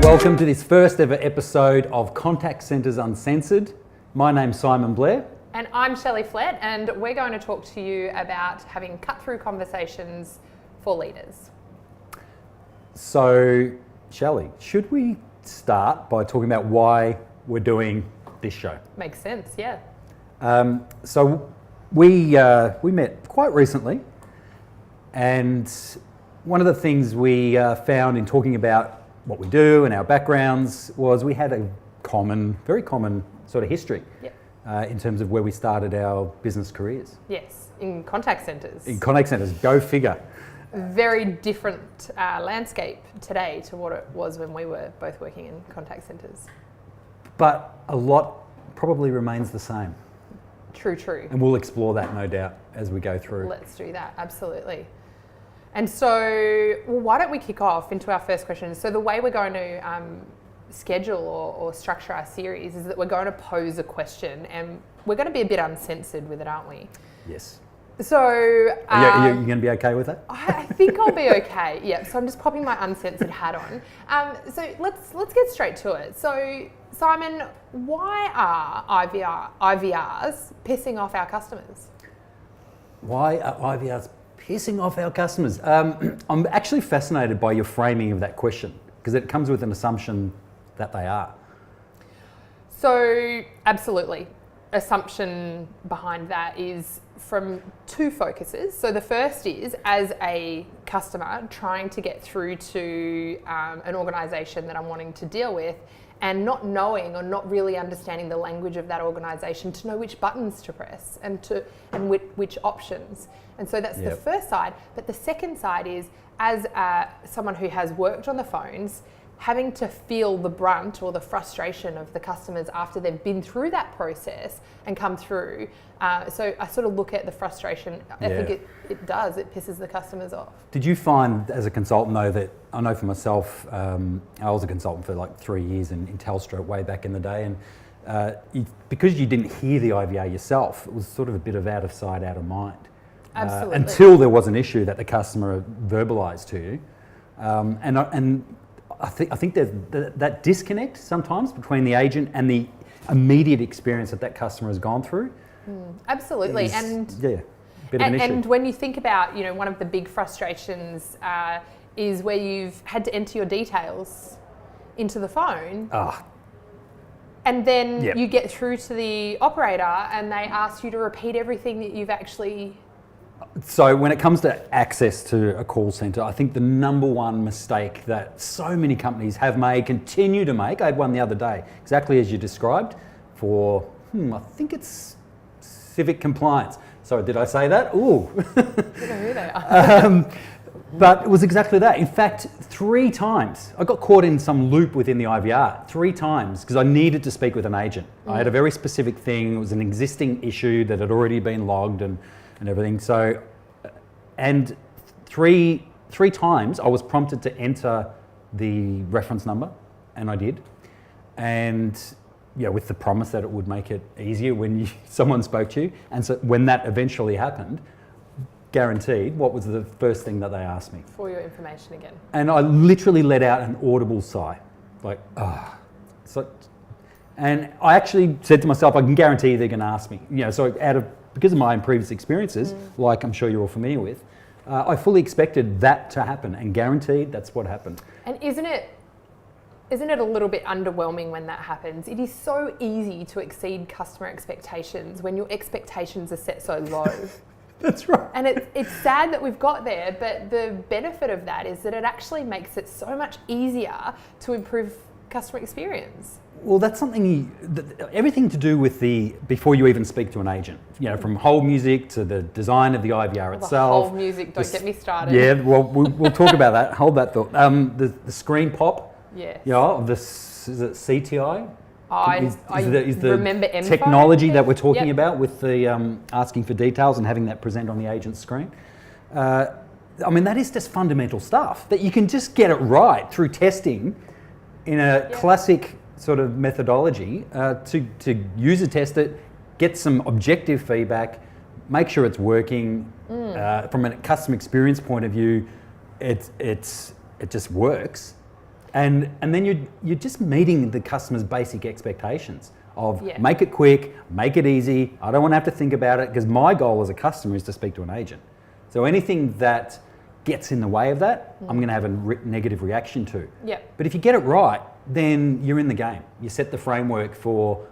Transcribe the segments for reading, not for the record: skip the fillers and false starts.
Welcome to this first ever episode of Contact Centres Uncensored. My name's Simon Blair. And I'm Shelley Flett, and we're going to talk to you about having cut-through conversations for leaders. So, Shelley, should we start by talking about why we're doing this show? Makes sense, yeah. So we met quite recently, and one of the things we found in talking about what we do and our backgrounds was we had a very common sort of history in terms of where we started our business careers. Yes, in contact centres. In contact centres, go figure. Very different landscape today to what it was when we were both working in contact centres. But a lot probably remains the same. True. And we'll explore that, no doubt, as we go through. Let's do that, absolutely. And so, why don't we kick off into our first question? So the way we're going to schedule or structure our series is that we're going to pose a question, and we're going to be a bit uncensored with it, aren't we? Yes. So... Are you going to be okay with that? I think I'll be okay, yeah. So I'm just popping my uncensored hat on. So let's get straight to it. So Simon, why are IVRs pissing off our customers? Why are IVRs pissing off our customers? I'm actually fascinated by your framing of that question because it comes with an assumption that they are. So absolutely. Assumption behind that is from two focuses. So the first is, as a customer trying to get through to an organisation that I'm wanting to deal with, and not knowing or not really understanding the language of that organisation to know which buttons to press and which options. And so that's the first side. But the second side is, as someone who has worked on the phones, having to feel the brunt or the frustration of the customers after they've been through that process and come through. So I sort of look at the frustration. I think it pisses the customers off. Did you find as a consultant though that, I know for myself, I was a consultant for like 3 years in Telstra way back in the day, and because you didn't hear the IVR yourself, it was sort of a bit of out of sight, out of mind. Absolutely. Until there was an issue that the customer verbalised to you. And I think there's that disconnect sometimes between the agent and the immediate experience that customer has gone through. Absolutely, bit of an issue. And when you think about, one of the big frustrations is where you've had to enter your details into the phone, and then you get through to the operator and they ask you to repeat everything that you've actually. So when it comes to access to a call centre, I think the number one mistake that so many companies have made, continue to make, I had one the other day, exactly as you described, for, I think it's civic compliance. Sorry, did I say that? Ooh. I don't know who they are. But it was exactly that. In fact, 3 times, I got caught in some loop within the IVR, 3 times, because I needed to speak with an agent. I had a very specific thing, it was an existing issue that had already been logged and everything. So, and three times I was prompted to enter the reference number, and I did. And with the promise that it would make it easier when someone spoke to you. And so when that eventually happened, guaranteed, what was the first thing that they asked me? For your information again. And I literally let out an audible sigh, like, So, and I actually said to myself, I can guarantee they're going to ask me. So because of my previous experiences, like I'm sure you're all familiar with, I fully expected that to happen, and guaranteed that's what happened. And isn't it a little bit underwhelming when that happens? It is so easy to exceed customer expectations when your expectations are set so low. That's right. And it's sad that we've got there, but the benefit of that is that it actually makes it so much easier to improve customer experience. Well, that's something, everything to do with before you even speak to an agent, from hold music to the design of the IVR itself. The hold music, don't get me started. Yeah, well, we'll talk about that. Hold that thought. The screen pop. Yes. Is it CTI? I remember the technology that we're talking about with the asking for details and having that present on the agent's screen. That is just fundamental stuff that you can just get it right through testing in a classic sort of methodology to user test it, get some objective feedback, make sure it's working. From a customer experience point of view, it just works. And then you're just meeting the customer's basic expectations of Yeah. make it quick, make it easy. I don't want to have to think about it, because my goal as a customer is to speak to an agent. So anything that gets in the way of that, I'm going to have a negative reaction to. Yeah. But if you get it right, then you're in the game. You set the framework for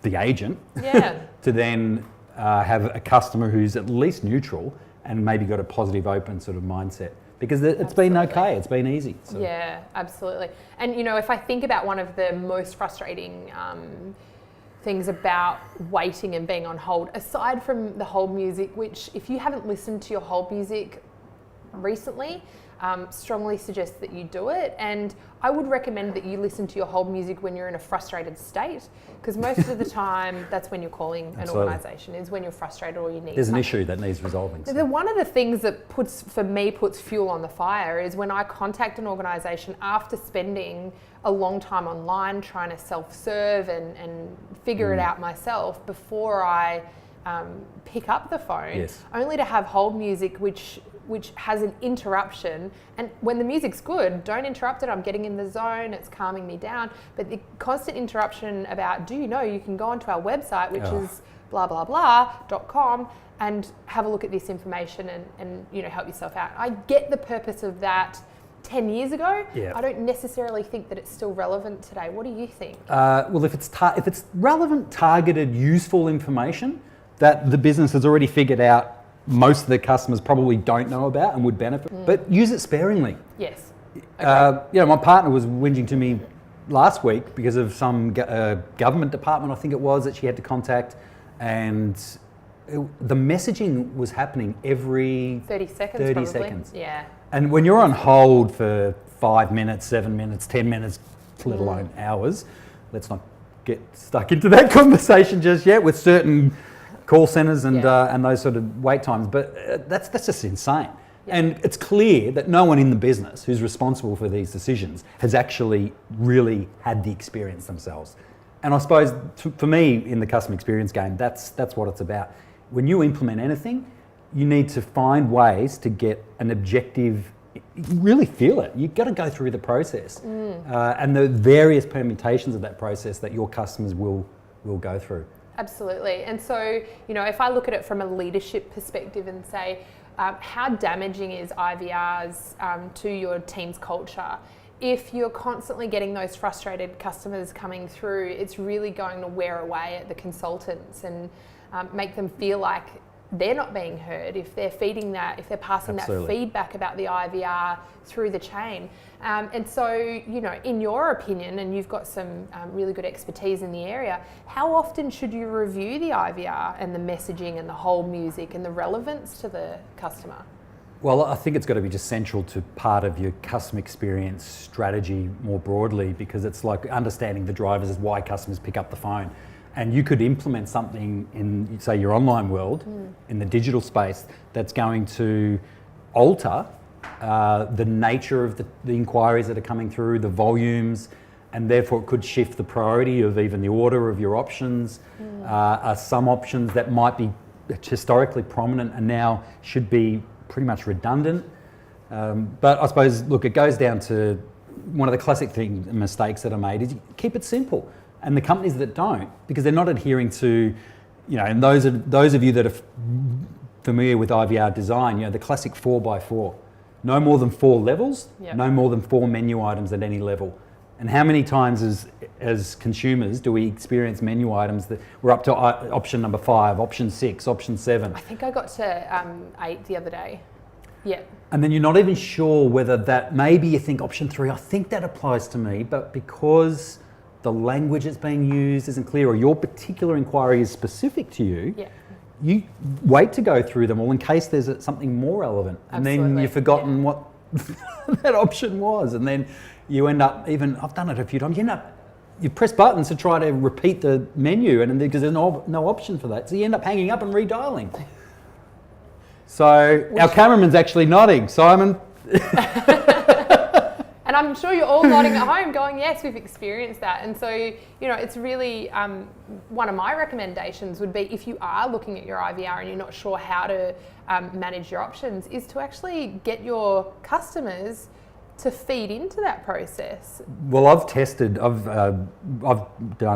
the agent Yeah. to then have a customer who's at least neutral and maybe got a positive, open sort of mindset. Because it's been okay, it's been easy. So. Yeah, absolutely. And you know, if I think about one of the most frustrating things about waiting and being on hold, aside from the hold music, which if you haven't listened to your hold music recently, strongly suggest that you do it. And I would recommend that you listen to your hold music when you're in a frustrated state, because most of the time that's when you're calling an organisation, is when you're frustrated or you need There's an something. issue that needs resolving. So. One of the things that puts fuel on the fire is when I contact an organisation after spending a long time online trying to self-serve and figure it out myself before I pick up the phone, Yes. only to have hold music which has an interruption. And when the music's good, don't interrupt it. I'm getting in the zone, it's calming me down. But the constant interruption about, do you know you can go onto our website, which is blah, blah, blah.com, and have a look at this information and you know, help yourself out. I get the purpose of that 10 years ago. Yeah. I don't necessarily think that it's still relevant today. What do you think? Well, if it's relevant, targeted, useful information that the business has already figured out most of the customers probably don't know about and would benefit, but use it sparingly. Yes. My partner was whinging to me last week because of some government department, I think it was, that she had to contact, and the messaging was happening every 30 seconds 30 probably. seconds. Yeah. And when you're on hold for 5 minutes, 7 minutes, 10 minutes, let alone hours, let's not get stuck into that conversation just yet with certain call centres and those sort of wait times, but that's just insane. Yeah. And it's clear that no one in the business who's responsible for these decisions has actually really had the experience themselves. And I suppose for me in the customer experience game, that's what it's about. When you implement anything, you need to find ways to get an objective, really feel it. You've got to go through the process and the various permutations of that process that your customers will go through. Absolutely. And so, you know, if I look at it from a leadership perspective and say, how damaging is IVRs to your team's culture? If you're constantly getting those frustrated customers coming through, it's really going to wear away at the consultants and make them feel like they're not being heard, if they're feeding that, if they're passing that feedback about the IVR through the chain. And so, you know, in your opinion, and you've got some really good expertise in the area, how often should you review the IVR and the messaging and the hold music and the relevance to the customer? Well, I think it's got to be just central to part of your customer experience strategy more broadly, because it's like understanding the drivers is why customers pick up the phone. And you could implement something in, say, your online world, in the digital space, that's going to alter the nature of the inquiries that are coming through, the volumes, and therefore it could shift the priority of even the order of your options. Some options that might be historically prominent and now should be pretty much redundant. But I suppose, look, it goes down to one of the classic mistakes that are made is keep it simple. And the companies that don't, because they're not adhering to, you know, and those of you that are familiar with IVR design, you know, the classic 4x4. No more than 4 levels, no more than 4 menu items at any level. And how many times as consumers do we experience menu items that we're up to option number 5, option 6, option 7? I think I got to 8 the other day. Yeah. And then you're not even sure whether that, maybe you think option 3, I think that applies to me, but because the language that's being used isn't clear or your particular inquiry is specific to you, you wait to go through them all in case there's something more relevant. And then you've forgotten what that option was. And then you end up, even, I've done it a few times, you press buttons to try to repeat the menu and because there's no option for that. So you end up hanging up and redialing. So our cameraman's actually nodding. Simon. And I'm sure you're all nodding at home going, yes, we've experienced that. And so, you know, it's really, one of my recommendations would be if you are looking at your IVR and you're not sure how to manage your options, is to actually get your customers to feed into that process? Well, I've done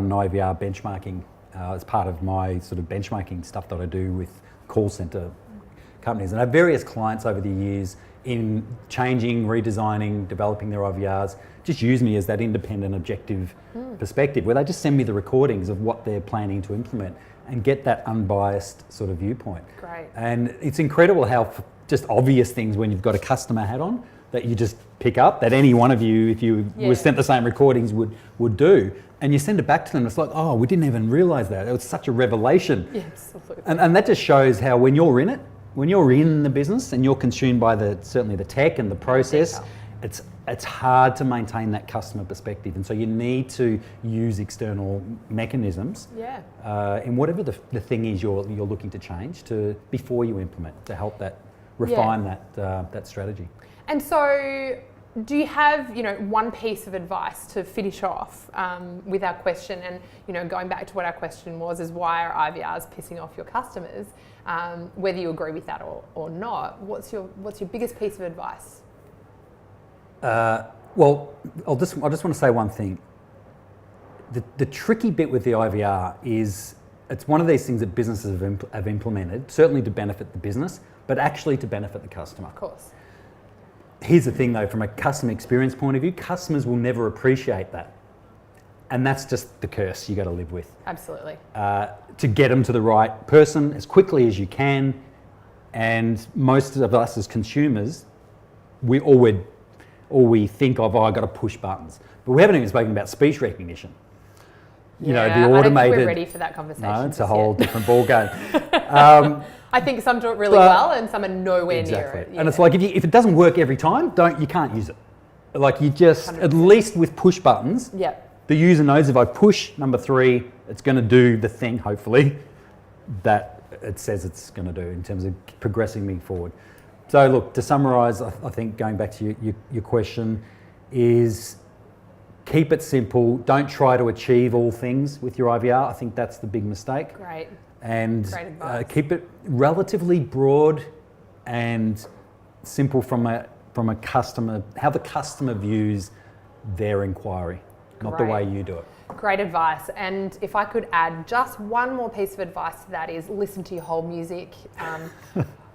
IVR benchmarking as part of my sort of benchmarking stuff that I do with call centre companies. And I have various clients over the years in changing, redesigning, developing their IVRs, just use me as that independent, objective perspective, where they just send me the recordings of what they're planning to implement and get that unbiased sort of viewpoint. Great. And it's incredible how just obvious things when you've got a customer hat on that you just pick up, that any one of you, if you were sent the same recordings, would do. And you send it back to them, it's like, oh, we didn't even realise that. It was such a revelation. Yeah, absolutely. And that just shows how when you're in it, when you're in the business and you're consumed by certainly the tech and the process, it's hard to maintain that customer perspective. And so you need to use external mechanisms in whatever the thing is you're looking to change before you implement, to help that refine that strategy. And so do you have, one piece of advice to finish off with our question? And, going back to what our question was, is why are IVRs pissing off your customers? Whether you agree with that or not, what's your biggest piece of advice? Well, I just want to say one thing. The tricky bit with the IVR is it's one of these things that businesses have implemented, certainly to benefit the business, but actually to benefit the customer. Of course. Here's the thing though, from a customer experience point of view, customers will never appreciate that. And that's just the curse you got to live with. Absolutely. To get them to the right person as quickly as you can. And most of us as consumers, we think of, I got to push buttons. But we haven't even spoken about speech recognition. The automated. I don't think we're ready for that conversation. No, it's a whole different ball game. I think some do it really well and some are nowhere near it. Yeah. And it's like if it doesn't work every time, you can't use it. Like you just, 100%. At least with push buttons, the user knows if I push number 3, it's going to do the thing, hopefully, that it says it's going to do in terms of progressing me forward. So look, to summarise, I think going back to your question is keep it simple. Don't try to achieve all things with your IVR. I think that's the big mistake. Great. And keep it relatively broad and simple from a customer, how the customer views their inquiry, not the way you do it. Great advice. And if I could add just one more piece of advice to that is listen to your whole music.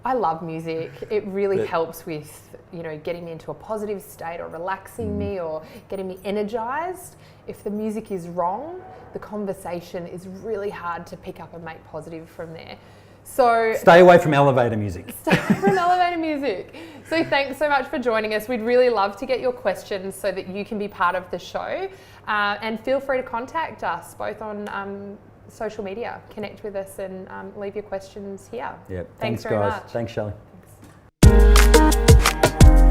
I love music. It really helps with, getting me into a positive state or relaxing me or getting me energized. If the music is wrong, the conversation is really hard to pick up and make positive from there. So stay away from elevator music. Stay away from elevator music. So thanks so much for joining us. We'd really love to get your questions so that you can be part of the show. And feel free to contact us both on social media. Connect with us and leave your questions here. Yeah. Thanks very guys. Much. Thanks, Shelley. Thanks.